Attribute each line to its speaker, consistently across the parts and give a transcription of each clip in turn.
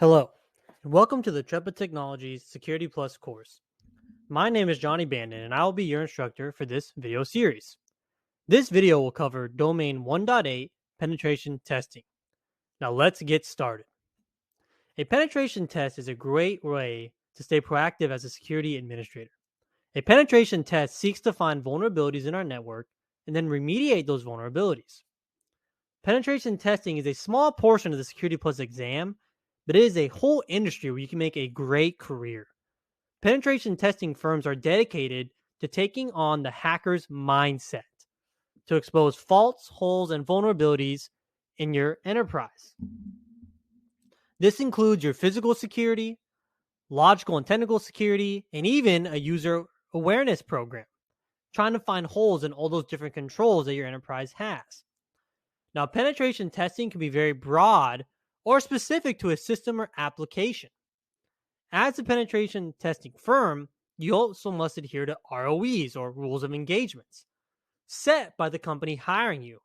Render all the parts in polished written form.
Speaker 1: Hello, and welcome to the Trepid Technologies Security Plus course. My name is Johnny Bandon, and I will be your instructor for this video series. This video will cover Domain 1.8 penetration testing. Now let's get started. A penetration test is a great way to stay proactive as a security administrator. A penetration test seeks to find vulnerabilities in our network and then remediate those vulnerabilities. Penetration testing is a small portion of the Security Plus exam, but it is a whole industry where you can make a great career. Penetration testing firms are dedicated to taking on the hacker's mindset to expose faults, holes, and vulnerabilities in your enterprise. This includes your physical security, logical and technical security, and even a user awareness program, trying to find holes in all those different controls that your enterprise has. Now, penetration testing can be very broad or specific to a system or application. As a penetration testing firm, you also must adhere to ROEs, or rules of engagements, set by the company hiring you.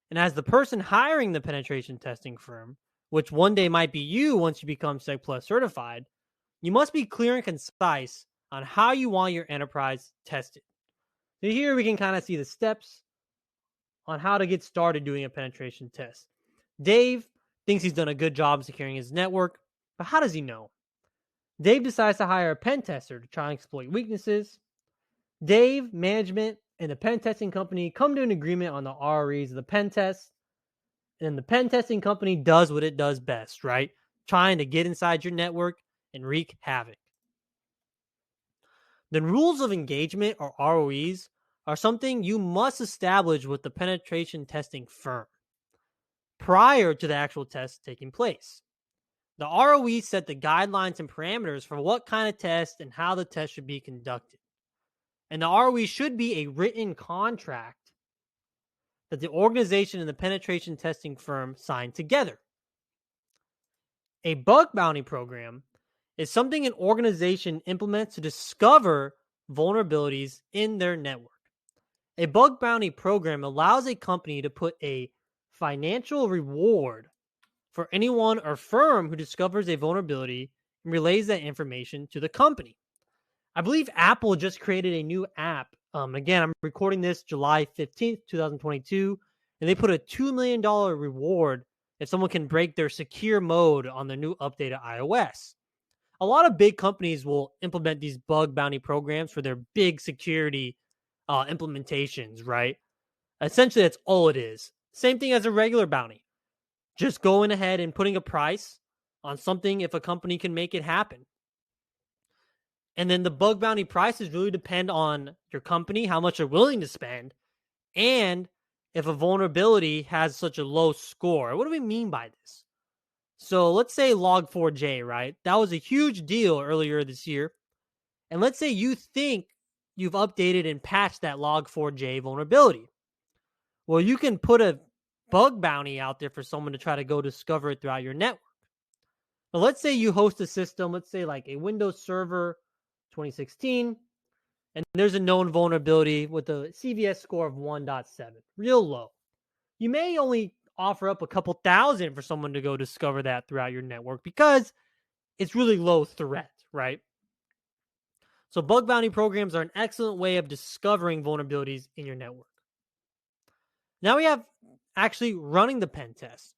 Speaker 1: And as the person hiring the penetration testing firm, which one day might be you once you become Sec Plus certified, you must be clear and concise on how you want your enterprise tested. So here we can kind of see the steps on how to get started doing a penetration test. Dave thinks he's done a good job securing his network, but how does he know? Dave decides to hire a pen tester to try and exploit weaknesses. Dave, management, and the pen testing company come to an agreement on the ROEs of the pen test. And the pen testing company does what it does best, right? Trying to get inside your network and wreak havoc. The rules of engagement, or ROEs, are something you must establish with the penetration testing firm prior to the actual test taking place. The ROE set the guidelines and parameters for what kind of test and how the test should be conducted. And the ROE should be a written contract that the organization and the penetration testing firm sign together. A bug bounty program is something an organization implements to discover vulnerabilities in their network. A bug bounty program allows a company to put a financial reward for anyone or firm who discovers a vulnerability and relays that information to the company. I believe Apple just created a new app. Again, I'm recording this July 15th, 2022, and they put a $2 million reward if someone can break their secure mode on the new update of iOS. A lot of big companies will implement these bug bounty programs for their big security implementations, right? Essentially, that's all it is. Same thing as a regular bounty. Just going ahead and putting a price on something if a company can make it happen. And then the bug bounty prices really depend on your company, how much you're willing to spend, and if a vulnerability has such a low score. What do we mean by this? So let's say Log4j, right? That was a huge deal earlier this year. And let's say you think you've updated and patched that Log4j vulnerability. Well, you can put a bug bounty out there for someone to try to go discover it throughout your network. Now, let's say you host a system, let's say like a Windows Server 2016, and there's a known vulnerability with a CVS score of 1.7, real low. You may only offer up a couple thousand for someone to go discover that throughout your network because it's really low threat, right? So bug bounty programs are an excellent way of discovering vulnerabilities in your network. Now we have actually running the pen test.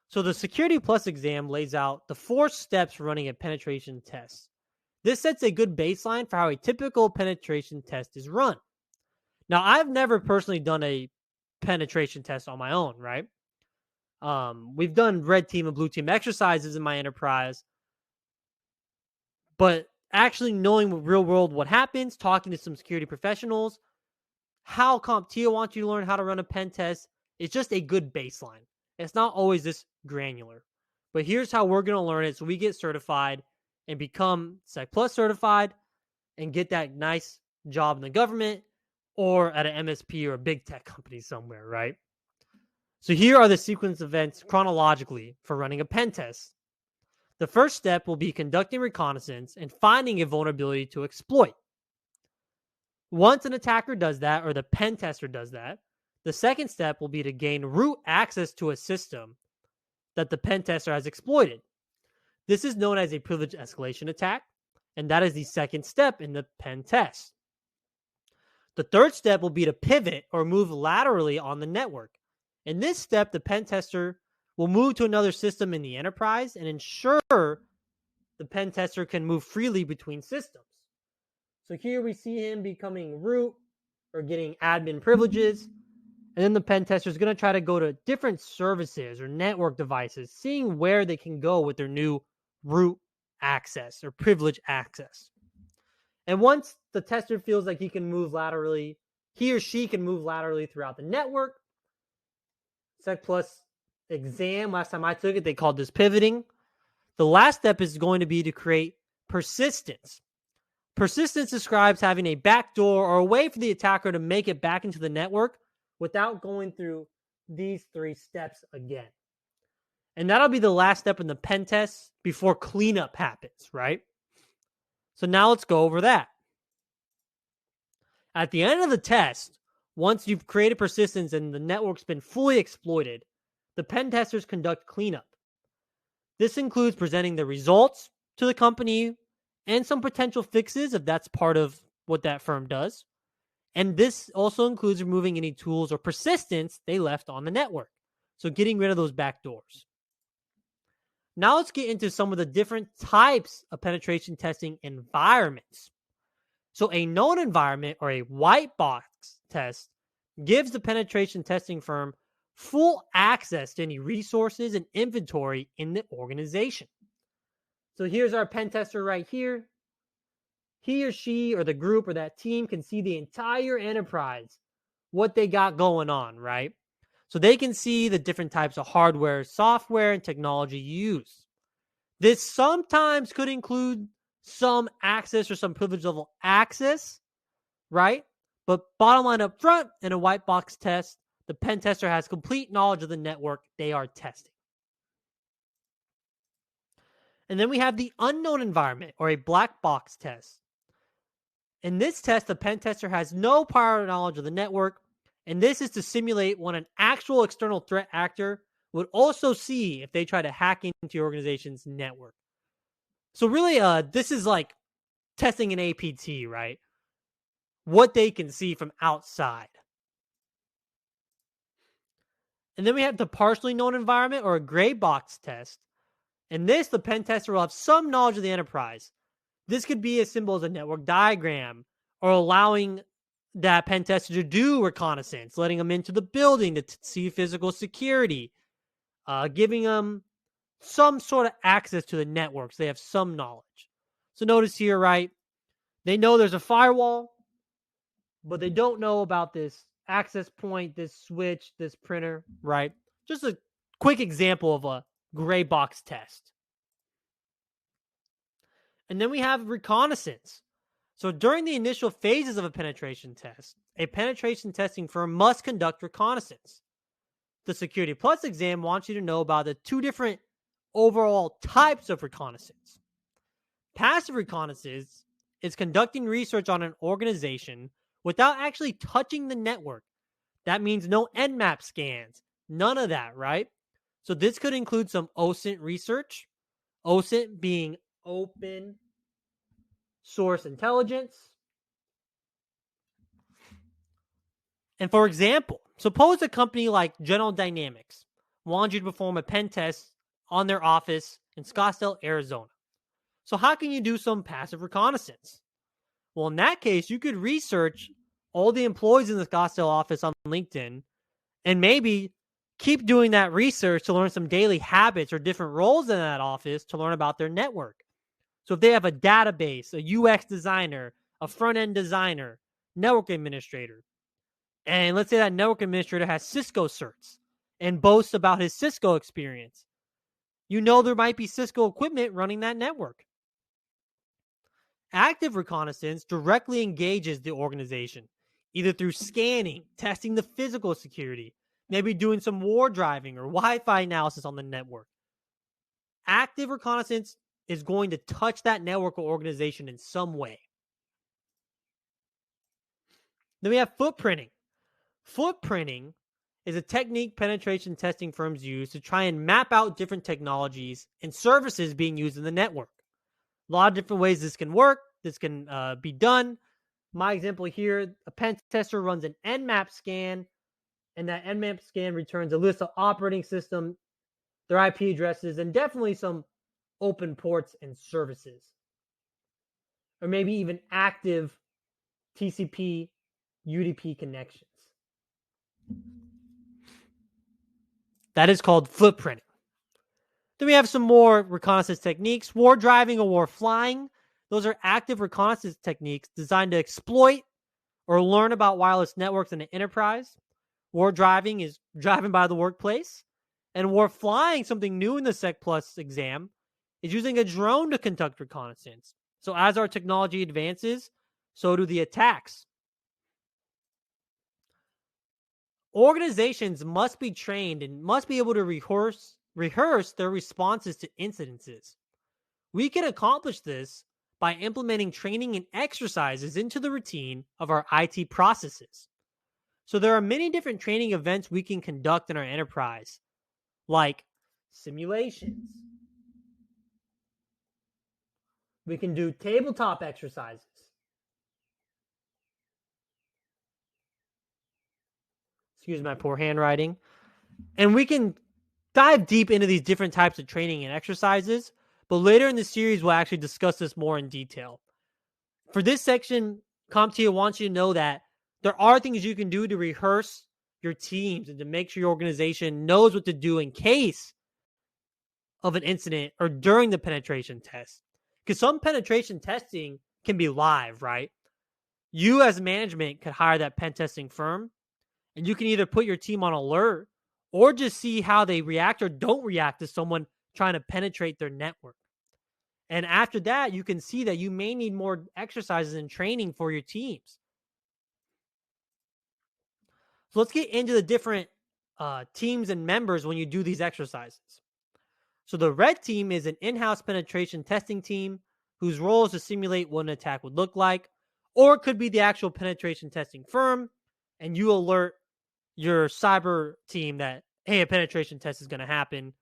Speaker 1: So the Security Plus exam lays out the 4 steps for running a penetration test. This sets a good baseline for how a typical penetration test is run. Now, I've never personally done a penetration test on my own, right? We've done red team and blue team exercises in my enterprise, but actually knowing real world what happens, talking to some security professionals, how CompTIA wants you to learn how to run a pen test, is just a good baseline. It's not always this granular, but here's how we're going to learn it so we get certified and become Sec Plus certified and get that nice job in the government or at an MSP or a big tech company somewhere, right? So here are the sequence events chronologically for running a pen test. The first step will be conducting reconnaissance and finding a vulnerability to exploit. Once an attacker does that, or the pen tester does that, the second step will be to gain root access to a system that the pen tester has exploited. This is known as a privilege escalation attack, and that is the second step in the pen test. The third step will be to pivot or move laterally on the network. In this step, the pen tester will move to another system in the enterprise and ensure the pen tester can move freely between systems. So here we see him becoming root or getting admin privileges. And then the pen tester is going to try to go to different services or network devices, seeing where they can go with their new root access or privilege access. And once the tester feels like he can move laterally, he or she can move laterally throughout the network. Sec Plus exam, last time I took it, they called this pivoting. The last step is going to be to create persistence. Persistence describes having a backdoor or a way for the attacker to make it back into the network without going through these three steps again. And that'll be the last step in the pen test before cleanup happens, right? So now let's go over that. At the end of the test, once you've created persistence and the network's been fully exploited, the pen testers conduct cleanup. This includes presenting the results to the company and some potential fixes if that's part of what that firm does. And this also includes removing any tools or persistence they left on the network. So getting rid of those backdoors. Now let's get into some of the different types of penetration testing environments. So a known environment or a white box test gives the penetration testing firm full access to any resources and inventory in the organization. So here's our pen tester right here. He or she or the group or that team can see the entire enterprise, what they got going on, right? So they can see the different types of hardware, software, and technology used. This sometimes could include some access or some privilege level access, right? But bottom line up front, in a white box test, the pen tester has complete knowledge of the network they are testing. And then we have the unknown environment or a black box test. In this test, the pen tester has no prior knowledge of the network, and this is to simulate when an actual external threat actor would also see if they try to hack into your organization's network. So really, this is like testing an APT, right? What they can see from outside. And then we have the partially known environment or a gray box test. In this, the pen tester will have some knowledge of the enterprise. This could be as simple as a network diagram or allowing that pen tester to do reconnaissance, letting them into the building to see physical security, giving them some sort of access to the network so they have some knowledge. So notice here, right? They know there's a firewall, but they don't know about this access point, this switch, this printer, right? Just a quick example of a gray box test. And then we have reconnaissance. So during the initial phases of a penetration test, a penetration testing firm must conduct reconnaissance. The Security Plus exam wants you to know about the two different overall types of reconnaissance. Passive reconnaissance is conducting research on an organization without actually touching the network. That means no Nmap scans, none of that, right? So this could include some OSINT research, OSINT being open source intelligence. And for example, suppose a company like General Dynamics wanted you to perform a pen test on their office in Scottsdale, Arizona. So how can you do some passive reconnaissance? Well, in that case, you could research all the employees in the Scottsdale office on LinkedIn and maybe keep doing that research to learn some daily habits or different roles in that office to learn about their network. So if they have a database, a UX designer, a front-end designer, network administrator, and let's say that network administrator has Cisco certs and boasts about his Cisco experience, you know there might be Cisco equipment running that network. Active reconnaissance directly engages the organization, either through scanning, testing the physical security, maybe doing some war driving or Wi-Fi analysis on the network. Active reconnaissance is going to touch that network or organization in some way. Then we have footprinting. Footprinting is a technique penetration testing firms use to try and map out different technologies and services being used in the network. A lot of different ways this can work. This can be done. My example here, a pen tester runs an Nmap scan, and that Nmap scan returns a list of operating system, their IP addresses, and definitely some open ports and services. Or maybe even active TCP UDP connections. That is called footprinting. Then we have some more reconnaissance techniques. War driving or war flying. Those are active reconnaissance techniques designed to exploit or learn about wireless networks in the enterprise. War driving is driving by the workplace. And war flying, something new in the Sec Plus exam, is using a drone to conduct reconnaissance. So as our technology advances, so do the attacks. Organizations must be trained and must be able to rehearse their responses to incidences. We can accomplish this by implementing training and exercises into the routine of our IT processes. So there are many different training events we can conduct in our enterprise, like simulations. We can do tabletop exercises. Excuse my poor handwriting. And we can dive deep into these different types of training and exercises, but later in the series, we'll actually discuss this more in detail. For this section, CompTIA wants you to know that there are things you can do to rehearse your teams and to make sure your organization knows what to do in case of an incident or during the penetration test. Because some penetration testing can be live, right? You as management could hire that pen testing firm, and you can either put your team on alert or just see how they react or don't react to someone trying to penetrate their network. And after that, you can see that you may need more exercises and training for your teams. So let's get into the different teams and members when you do these exercises. So the red team is an in-house penetration testing team whose role is to simulate what an attack would look like, or it could be the actual penetration testing firm, and you alert your cyber team that, hey, a penetration test is going to happen.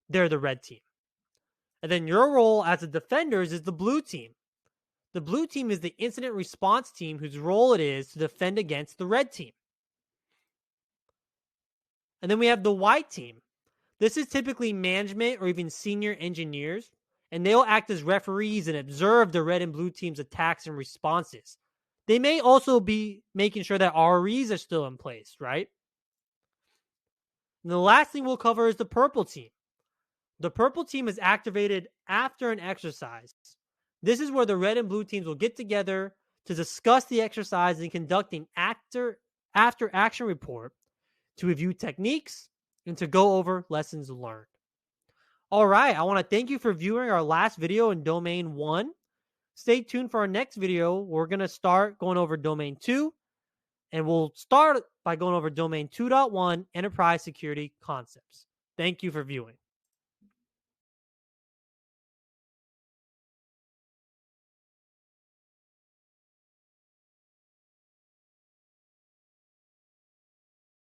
Speaker 1: They're the red team. And then your role as a defenders is the blue team. The blue team is the incident response team whose role it is to defend against the red team. And then we have the white team. This is typically management or even senior engineers, and they'll act as referees and observe the red and blue team's attacks and responses. They may also be making sure that REs are still in place, right? And the last thing we'll cover is the purple team. The purple team is activated after an exercise. This is where the red and blue teams will get together to discuss the exercise and conduct an after action report to review techniques and to go over lessons learned. All right, I want to thank you for viewing our last video in Domain 1. Stay tuned for our next video. We're going to start going over Domain 2, and we'll start by going over Domain 2.1 Enterprise Security Concepts. Thank you for viewing.